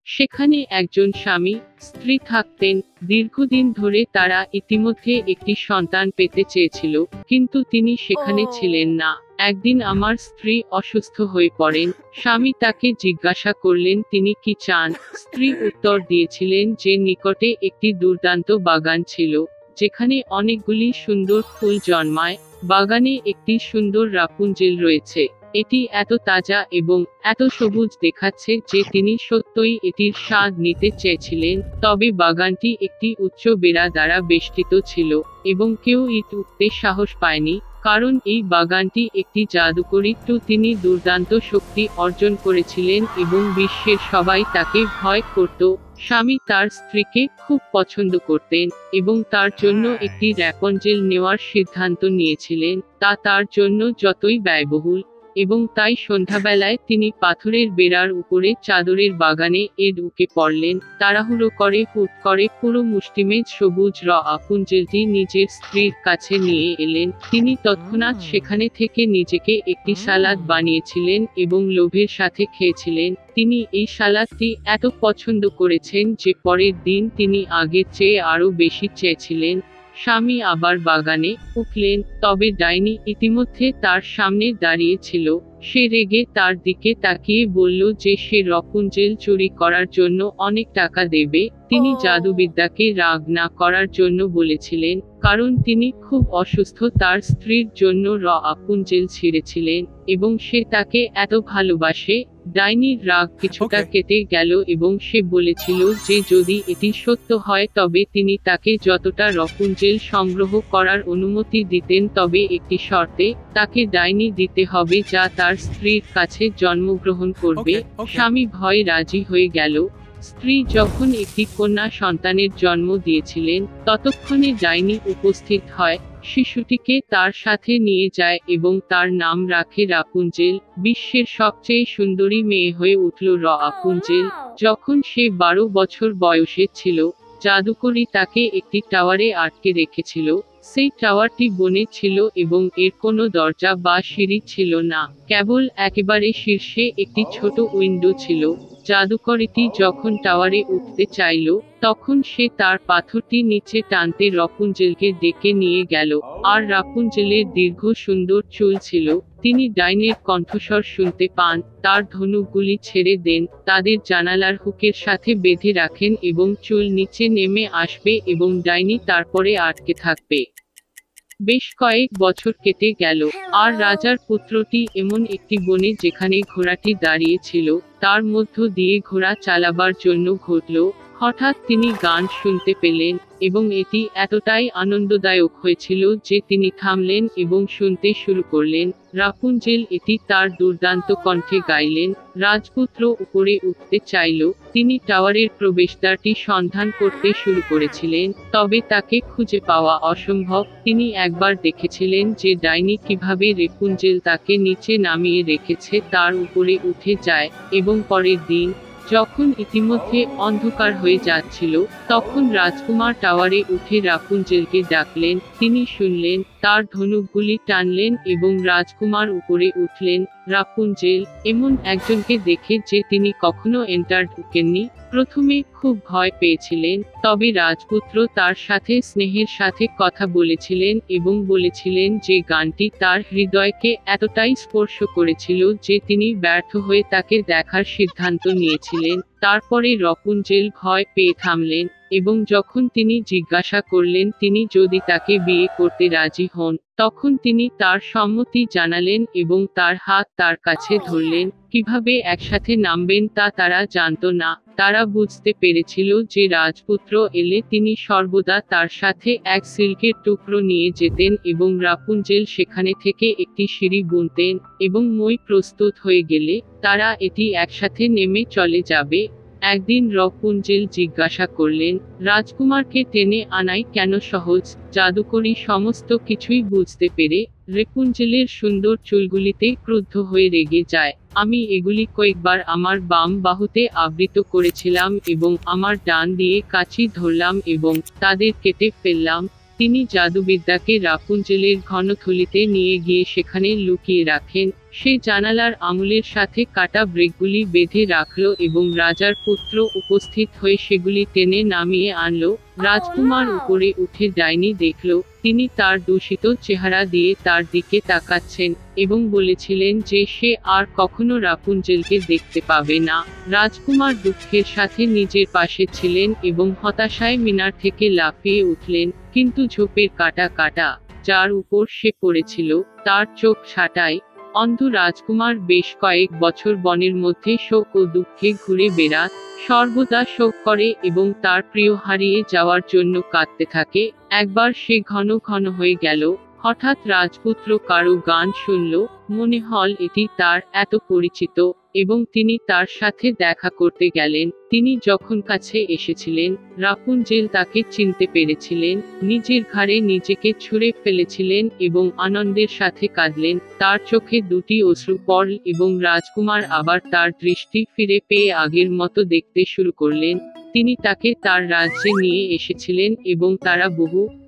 সেখানে একজন স্বামী স্ত্রী থাকতেন। দীর্ঘদিন ধরে তারা ইতিমধ্যে একটি সন্তান পেতে চেয়েছিল, কিন্তু তিনি সেখানে ছিলেন না। একদিন আমার স্ত্রী অসুস্থ হয়ে পড়েন। স্বামী তাকে জিজ্ঞাসা করলেন তিনি কি চান। স্ত্রী উত্তর দিয়েছিলেন যে নিকটে একটি দুর্দান্ত বাগান ছিল, যেখানে অনেকগুলি সুন্দর ফুল জন্মায়। বাগানে একটি সুন্দর রাপুঞ্জেল রয়েছে। এটি এত তাজা এবং এত সবুজ দেখাচ্ছে যে তিনি সত্যই এটির স্বাদ নিতে চেয়েছিলেন। তবে বাগানটি একটি উচ্চ বেড়া দ্বারা বেষ্টিত ছিল এবং কেউ ইট উঠতে সাহস পায়নি, কারণ এই বাগানটি একটি জাদুকরী। তিনি দুর্দান্ত শক্তি অর্জন করেছিলেন এবং বিশ্বের সবাই তাকে ভয় করত। স্বামী তার স্ত্রীকে খুব পছন্দ করতেন এবং তার জন্য একটি র্যাপঞ্জেল নেওয়ার সিদ্ধান্ত নিয়েছিলেন, তা তার জন্য যতই ব্যয়বহুল। এবং তাই সন্ধ্যাবেলায় তিনি পাথরের বেড়ার উপরে চাদরের বাগানে ঢুকে পড়লেন। তাড়াহুড়ো করে হুট করে পুরো মুষ্টিমেজ সবুজ রাপুঞ্জেলটি নিজের স্ত্রীর কাছে নিয়ে এলেন। তিনি তৎক্ষণাৎ সেখানে থেকে নিজেকে একটি সালাদ বানিয়েছিলেন এবং লোভের সাথে খেয়েছিলেন। তিনি এই সালাদটি এত পছন্দ করেছেন যে পরের দিন তিনি আগের চেয়ে আরও বেশি চেয়েছিলেন। স্বামী আবার বাগানে উঠলেন, তবে ডাইনি ইতিমধ্যে তার সামনে দাঁড়িয়ে ছিল। সে রেগে তার দিকে তাকিয়ে বলল যে সে রাপুঞ্জেল চুরি করার জন্য অনেক টাকা দেবে। তিনি জাদুবিদ্যাকে রাগ না করার জন্য বলেছিলেন, কারণ তিনি খুব অসুস্থ। তার স্ত্রীর জন্য রাপুঞ্জেল ছিঁড়েছিলেন এবং সে তাকে এত ভালোবাসে। ডাইনির রাগ কিছুটা কেটে গেল এবং সে বলেছিল যে যদি এটি সত্য হয় তবে তিনি তাকে যতটা রাপুঞ্জেল সংগ্রহ করার অনুমতি দিতেন, তবে একটি শর্তে তাকে ডাইনি দিতে হবে যা তার স্ত্রীর কাছে জন্মগ্রহণ করবে। স্বামী ভয়ে রাজি হয়ে গেল। স্ত্রী যখন একটি কন্যা সন্তানের জন্ম দিয়েছিলেন, ততক্ষণে ডাইনি উপস্থিত হয়, শিশুটিকে তার সাথে নিয়ে যায় এবং তার নাম রাখে রাপুঞ্জেল। বিশ্বের সবচেয়ে সুন্দরী মেয়ে হয়ে উঠল রাপুঞ্জেল। যখন সে 12 বছর বয়সে ছিল, জাদুকরী তাকে একটি টাওয়ারে আটকে রেখেছিল। সেই টাওয়ারটি বনে ছিল এবং এর কোনো দরজা বা সিঁড়ি ছিল না, কেবল একেবারে শীর্ষে একটি ছোট উইন্ডো ছিল। জাদুকরীটি যখন টাওয়ারে উঠতে চাইল, তখন সে তার পাথরটি নিচে টানতে রাপুঞ্জেলকে ডেকে নিয়ে গেল। আর রাপুঞ্জেলের দীর্ঘ সুন্দর চুল ছিল। তিনি ডাইনির কণ্ঠস্বর শুনতে পান। তার ধনুকগুলি ছেড়ে দেন, তাদের জানালার হুকের সাথে বেঁধে রাখেন এবং চুল নিচে নেমে আসবে এবং ডাইনি তারপরে আটকে থাকবে। বেশ কয়েক বছর কেটে গেল, আর রাজার পুত্রটি এমন একটি বনে যেখানে ঘোড়াটি দাঁড়িয়ে ছিল, তার মধ্য দিয়ে ঘোড়া চালাবার জন্য ঘটল। হঠাৎ তিনি গান শুনতে পেলেন এবং এটি এতটাই আনন্দদায়ক হয়েছিল যে তিনি থামলেন এবং শুনতে শুরু করলেন। রাপুঞ্জেল এটি তার দুর্দান্ত কণ্ঠে গাইলেন। রাজপুত্র উপরে উঠতে চাইল। তিনি টাওয়ারের প্রবেশদ্বারটি সন্ধান করতে শুরু করেছিলেন, তবে তাকে খুঁজে পাওয়া অসম্ভব। তিনি একবার দেখেছিলেন যে ডাইনি কিভাবে রাপুঞ্জেল তাকে নিচে নামিয়ে রেখেছে তার উপরে উঠে যায়, এবং পরের দিন যখন ইতিমধ্যে অন্ধকার হয়ে যাচ্ছিল, তখন রাজকুমার টাওয়ারে উঠে রাপুঞ্জেলকে ডাকলেন। তিনি শুনলেন, তার ধনুকগুলি টানলেন এবং রাজকুমার উপরে উঠলেন। রাপুঞ্জেল এমন একজনকে দেখে যে তিনি কখনো ঢুকেননি, প্রথমে খুব ভয় পেয়েছিলেন, তবে রাজপুত্র তার সাথে স্নেহের সাথে কথা বলেছিলেন এবং বলেছিলেন যে গানটি তার হৃদয়কে এতটাই স্পর্শ করেছিল যে তিনি ব্যর্থ হয়ে তাকে দেখার সিদ্ধান্ত নিয়েছিলেন। তারপরে রাপুঞ্জেল ভয় পেয়ে থামলেন এবং যখন তিনি জিজ্ঞাসা করলেন তিনি যদি তাকে বিয়ে করতে রাজি হন, তখন তিনি তার সম্মতি জানালেন এবং তার হাত তার কাছে ধরলেন। কিভাবে একসাথে নামবেন তা তারা জানত না। তারা বুঝতে পেরেছিল যে রাজপুত্র এলে তিনি সর্বদা তার সাথে এক সিল্কের টুকরো নিয়ে যেতেন এবং রাপুঞ্জেল সেখানে থেকে একটি সিঁড়ি বুনতেন এবং মই প্রস্তুত হয়ে গেলে তারা এটি একসাথে নেমে চলে যাবে। একদিন রাপুঞ্জেল জিজ্ঞাসা করলেন, রাজকুমারকে টেনে আনাই কেন সহজ? জাদুকরী সমস্ত কিছুই বুঝতে পেরে রাপুঞ্জেলের সুন্দর চুলগুলিতে ক্রুদ্ধ হয়ে রেগে যায়। আমি এগুলি কয়েকবার আমার বাম বাহুতে আবৃত করেছিলাম এবং আমার ডান দিয়ে কাঁচি ধরলাম এবং তাদের কেটে ফেললাম। তিনি জাদুবিদ্যাকে রাপুনজেলের ঘনথলিতে নিয়ে গিয়ে সেখানে লুকিয়ে রাখেন। সে জানালার আঙুলের সাথে কাটা ব্রেকগুলি বেঁধে রাখল এবং রাজার পুত্র উপস্থিত হয়ে সেগুলি টেনে নামিয়ে আনল। রাজকুমার উপরে উঠে ডাইনি দেখল তিনি তার দূষিত চেহারা দিয়ে তার দিকে তাকাচ্ছেন এবং বলেছিলেন যে সে আর কখনো রাপুনজেলকে দেখতে পাবে না। রাজকুমার দুঃখের সাথে নিজের পাশে ছিলেন এবং হতাশায় মিনার থেকে লাফিয়ে উঠলেন, কিন্তু ঝোপের কাটা যার উপর সে পড়েছিল তার চোখ ছাটায়। অন্ধ রাজকুমার বেশ কয়েক বছর বনের মধ্যে শোক ও দুঃখে ঘুরে বেড়াত, সর্বদা শোক করে এবং তার প্রিয় হারিয়ে যাওয়ার জন্য কাঁদতে থাকে। একবার সে ঘন হয়ে গেল। হঠাৎ রাজপুত্র কারো গান শুনল, মনে হল এটি তার এত পরিচিত, এবং তিনি তার সাথে দেখা করতে গেলেন। তিনি যখন কাছে এসেছিলেন, রাপুনজেল তাকে চিনতে পেরেছিলেন, নিজের ঘাড়ে নিজেকে ছুঁড়ে ফেলেছিলেন এবং আনন্দের সাথে কাঁদলেন। তার চোখে দুটি অশ্রু পড়ল এবং রাজকুমার আবার তার দৃষ্টি ফিরে পেয়ে আগের মতো দেখতে শুরু করলেন। তিনি তাকে তার রাজ্যে নিয়ে এসেছিলেন এবং তারা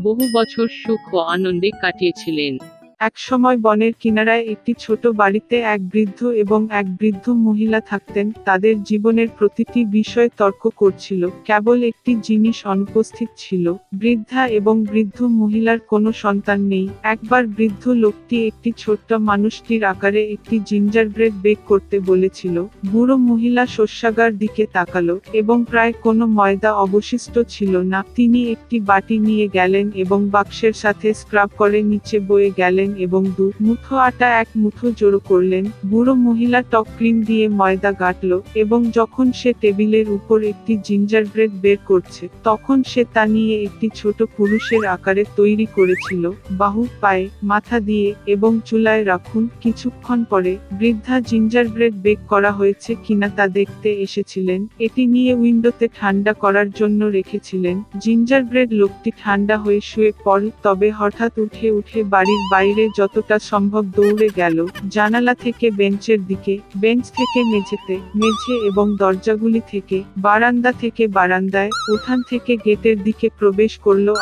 বহু বছর সুখ ও আনন্দে কাটিয়েছিলেন। এক সময় বনের কিনারায় একটি ছোট বাড়িতে এক বৃদ্ধ এবং এক বৃদ্ধ মহিলা থাকতেন। তাদের জীবনের প্রতিটি বিষয়ে তর্ক করছিল, কেবল একটি জিনিস অনুপস্থিত ছিল, বৃদ্ধা এবং বৃদ্ধ মহিলার কোনো সন্তান নেই। একবার বৃদ্ধ লোকটি একটি ছোট্ট মানুষটির আকারে একটি জিঞ্জারব্রেড বেক করতে বলেছিল। বুড়ো মহিলা শস্যাগার দিকে তাকালো এবং প্রায় কোনো ময়দা অবশিষ্ট ছিল না। তিনি একটি বাটি নিয়ে গেলেন এবং বাক্সের সাথে স্ক্রাব করে নিচে বয়ে গেলেন এবং 2 মুঠো আটা 1 মুঠো জড়ো করলেন। বুড়ো মহিলা টক ক্রিম দিয়ে ময়দা গাঁটল এবং যখন সে টেবিলের উপর একটি জিঞ্জারব্রেড বের করছে, তখন সে তা নিয়ে একটি ছোট পুরুষের আকারে তৈরি করেছিল। বাহু, পায়ে, মাথা দিয়ে এবং চুলায় রাখুন। কিছুক্ষণ পরে বৃদ্ধা জিঞ্জারব্রেড বেক করা হয়েছে কিনা তা দেখতে এসেছিলেন। এটি নিয়ে উইন্ডোতে ঠান্ডা করার জন্য রেখেছিলেন। জিঞ্জারব্রেড লোকটি ঠান্ডা হয়ে শুয়ে পড়ল, তবে হঠাৎ উঠে বাড়ির বাইরে যতটা সম্ভব দৌড়ে গেল। জানালা থেকে বেঞ্চের দিকে, বেঞ্চ থেকে মেঝেতে, মেঝে এবং দরজাগুলি থেকে, বারান্দা থেকে বারান্দায়, উঠান থেকে গেটের দিকে প্রবেশ করলো।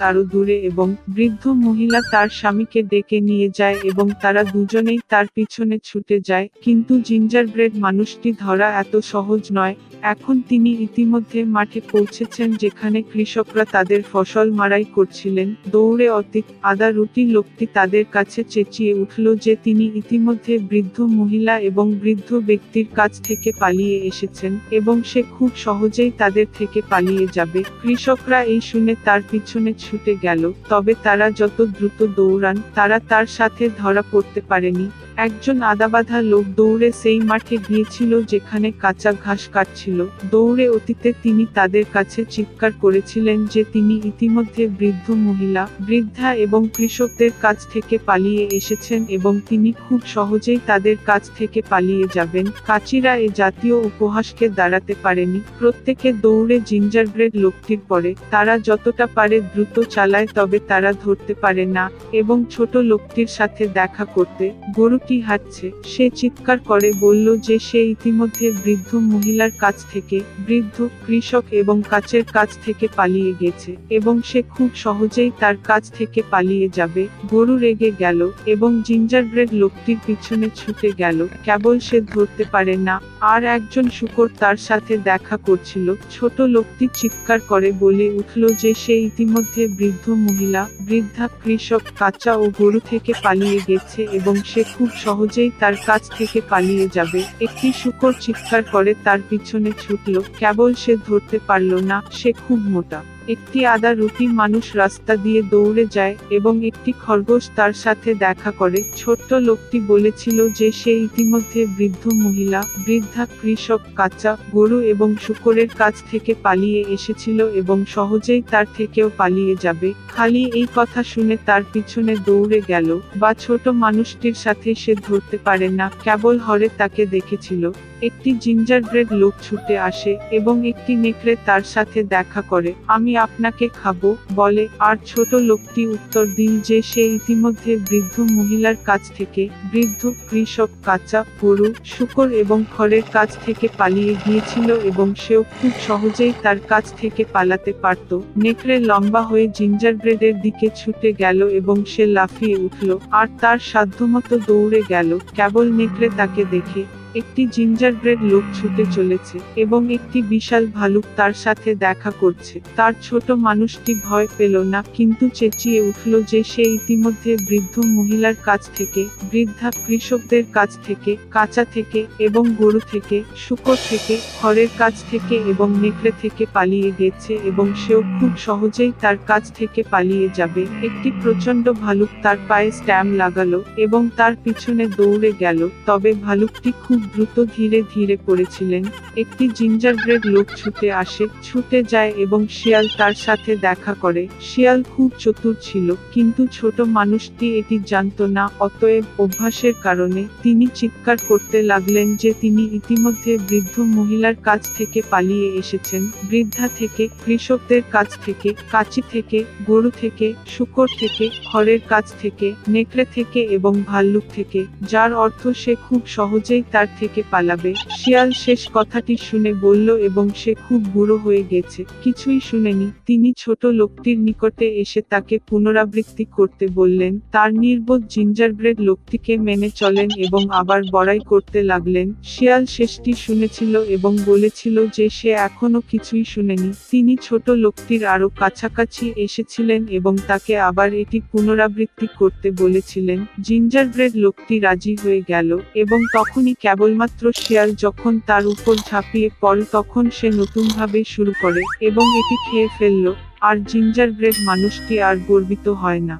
আরও দূরে এবং বৃদ্ধ মহিলা তার স্বামীকে ডেকে নিয়ে যায় এবং তারা দুজনেই তার পিছনে ছুটে যায়। কিন্তু জিঞ্জারব্রেড মানুষটি ধরা এত সহজ নয়। এখন তিনি ইতিমধ্যে মাঠে পৌঁছেছেন যেখানে কৃষকরা তাদের ফসল মাড়াই করছিলেন। দৌড়ে অতীত আদা রুটি লোকটি তাদের কাছে চেঁচিয়ে উঠল যে তিনি ইতিমধ্যে বৃদ্ধ মহিলা এবং বৃদ্ধ ব্যক্তির কাছ থেকে পালিয়ে এসেছেন এবং সে খুব সহজেই তাদের থেকে পালিয়ে যাবে। কৃষকরা এই শুনে তার পিছনে ছুটে গেল, তবে তারা যত দ্রুত দৌড়ান তারা তার সাথে ধরা পড়তে পারেনি। একজন আদাবাঁধা লোক দৌড়ে সেই মাঠে গিয়েছিল যেখানে কাঁচা ঘাস কাটছিল। দৌড়ে অতীতে তিনি তাদের কাছে চিৎকার করেছিলেন যে তিনি ইতিমধ্যে বৃদ্ধ মহিলা, বৃদ্ধা এবং কৃষকদের কাছ থেকে পালিয়ে এসেছেন এবং তিনি খুব সহজেই তাদের কাছ থেকে পালিয়ে যাবেন। কাচিরা এ জাতীয় উপহাসকে দাঁড়াতে পারেনি। প্রত্যেকে দৌড়ে জিঞ্জারব্রেড লোকটির পরে। তারা যতটা পারে দ্রুত চালায়, তবে তারা ধরতে পারে না এবং ছোট লোকটির সাথে দেখা করতে। গরুটি হাঁটছে। সে চিৎকার করে বলল যে সে ইতিমধ্যে বৃদ্ধ মহিলার কাছ থেকে, বৃদ্ধ, কৃষক এবং কাচের কাছ থেকে পালিয়ে গেছে এবং সে খুব সহজেই তার কাছ থেকে পালিয়ে যাবে। গরু রেগে গেল এবং জিঞ্জারব্রেড লোকটির পিছনে ছুটে গেল, কেবল সে ধরতে পারে না। আর একজন শূকর তার সাথে দেখা করছিল। ছোট লোকটি চিৎকার করে বলে উঠল যে সে ইতিমধ্যে বৃদ্ধ মহিলা, বৃদ্ধা, কৃষক, কাঁচা ও গরু থেকে পালিয়ে গেছে এবং সে খুব সহজেই তার কাছ থেকে পালিয়ে যাবে। একটি শূকর চিৎকার করে তার পিছনে ছুটল, কেবল সে ধরতে পারল না, সে খুব মোটা। একটি আদা রুটি মানুষ রাস্তা দিয়ে দৌড়ে যায় এবং একটি খরগোশ তার সাথে দেখা করে। ছোট্ট লোকটি বলেছিল যে সে ইতিমধ্যে বৃদ্ধ মহিলা, বৃদ্ধা, কৃষক, কাঁচা, গরু এবং শূকরের কাছ থেকে পালিয়ে এসেছিল এবং সহজেই তার থেকেও পালিয়ে যাবে। খালি এই কথা শুনে তার পিছনে দৌড়ে গেল, বা ছোট মানুষটির সাথে সে ধরতে পারে না, কেবল হরে তাকে দেখেছিল। একটি জিঞ্জারব্রেড লোক ছুটে আসে এবং একটি নেকড়ে তার সাথে দেখা করে। আমি আপনাকে খাবো বলে, আর ছোট লোকটি উত্তর দিল যে সে ইতিমধ্যে বৃদ্ধ মহিলার কাছ থেকে, বৃদ্ধ কৃষক কাঁচা গরু, শূকর এবং খড়ের কাছ থেকে পালিয়ে গিয়েছিল এবং সেও খুব সহজেই তার কাছ থেকে পালাতে পারত। নেকড়ে লম্বা হয়ে জিঞ্জারব্রেডের দিকে ছুটে গেল এবং সে লাফিয়ে উঠল আর তার সাধ্যমতো দৌড়ে গেল। কেবল নেকড়ে তাকে দেখে একটি জিঞ্জারব্রেড লোক ছুটে চলেছে এবং একটি বিশাল ভালুক তার সাথে দেখা করছে। তার ছোট মানুষটি ভয় পেল না, কিন্তু চেঁচিয়ে উঠল যে সে ইতিমধ্যে বৃদ্ধ মহিলার কাছ থেকে, বৃদ্ধা কৃষকদের কাছ থেকে, কাঁচা থেকে এবং গরু থেকে, শূকর থেকে, খড়ের কাছ থেকে এবং নেকড়ে থেকে পালিয়ে গেছে এবং সেও খুব সহজেই তার কাছ থেকে পালিয়ে যাবে। একটি প্রচণ্ড ভালুক তার পায়ে স্ট্যাম্প লাগালো এবং তার পিছনে দৌড়ে গেল, তবে ভালুকটি খুব দ্রুত ধীরে ধীরে পড়েছিলেন। একটি জিঞ্জারব্রেড লোক ছুটে আসে, ছুটে যায় এবং শিয়াল তার সাথে দেখা করে। শিয়াল খুব চতুর ছিল, কিন্তু ছোট মানুষটি এটি জানত না। অতএব অভ্যাসের কারণে তিনি চিৎকার করতে লাগলেন যে তিনি ইতিমধ্যে বৃদ্ধ মহিলার কাছ থেকে পালিয়ে এসেছেন, বৃদ্ধা থেকে, কৃষকদের কাছ থেকে, কাঁচি থেকে, গরু থেকে, শূকর থেকে, খড়ের কাছ থেকে, নেকড়ে থেকে এবং ভাল্লুক থেকে, যার অর্থ সে খুব সহজেই তার থেকে পালাবে। শিয়াল শেষ কথাটি শুনে বলল এবং সে খুব বুড়ো হয়ে গেছে, কিছুই শুনেনি। তিনি ছোট লোকটির নিকটে এসে তাকে পুনরাবৃত্তি করতে বললেন। তার নির্বোধ জিঞ্জারব্রেড লোকটিকে মেনে চলেন এবং আবার বড়াই করতে লাগলেন। শিয়াল শেষটি শুনেছিল এবং বলেছিল যে সে এখনো কিছুই শুনেনি। তিনি ছোট লোকটির আরো কাছাকাছি এসেছিলেন এবং তাকে আবার এটি পুনরাবৃত্তি করতে বলেছিলেন। জিঞ্জারব্রেড লোকটি রাজি হয়ে গেল এবং তখনই কেবলমাত্র শিয়াল যখন তার উপর ঝাঁপিয়ে পড়ে তখন সে নতুনভাবে শুরু করে এবং এটি খেয়ে ফেলল, আর জিঞ্জারব্রেড মানুষটি আর গর্বিত হয় না।